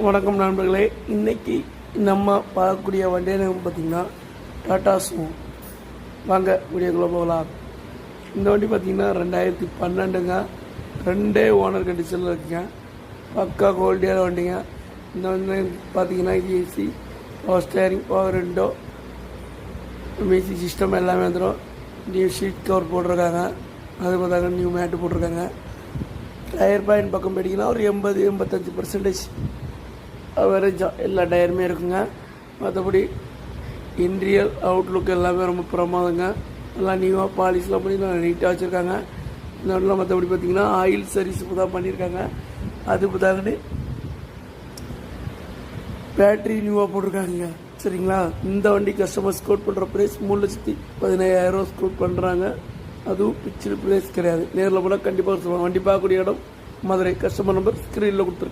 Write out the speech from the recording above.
வணக்கம் நண்பர்களே. இன்னைக்கு நம்ம பார்க்கக்கூடிய வண்டி பார்த்திங்கன்னா டாடா சுமோ. வாங்க வீடியோக்குள்ளே போகலாம். இந்த வண்டி பார்த்திங்கன்னா 2012ங்க. 2 ஓனர் கண்டிஷனில் இருக்குங்க. பக்கா குவாலிட்டியான வண்டிங்க. இந்த வண்டி பார்த்திங்கன்னா AC, power steering, power window, music system எல்லாமே வந்துடும். நியூ ஷீட் கவர் போட்டிருக்காங்க. அது பார்த்தாங்க நியூ மேட்டு போட்டிருக்காங்க. டயர் பாயிண்ட் பக்கம் போயிட்டிங்கன்னா ஒரு 80-85% அவரேஜாக எல்லா டயருமே இருக்குங்க. மற்றபடி இன்டீரியர் அவுட்லுக் எல்லாமே ரொம்ப பிரமாதங்க. எல்லாம் நியூவாக பாலிஷ்லாம் பண்ணி நல்லா நீட்டாக வச்சுருக்காங்க. இந்த வண்டியில் மற்றபடி பார்த்திங்கன்னா ஆயில் சர்வீஸ் இப்போ தான் பண்ணியிருக்காங்க. அது பார்த்தாங்கன்னு பேட்ரி நியூவாக போட்டிருக்காங்க. சரிங்களா. இந்த வண்டி கஸ்டமர் ஸ்கோட் பண்ணுற ப்ரைஸ் 3,15,000 ஸ்கோட் பண்ணுறாங்க. அதுவும் பிக்சர் ப்ரைஸ் கிடையாது. நேரில் போனால் கண்டிப்பாக சொல்லுவாங்க. வண்டி பார்க்கக்கூடிய இடம் மதுரை. கஸ்டமர் நம்பர் ஸ்க்ரீனில் கொடுத்துருக்கேன்.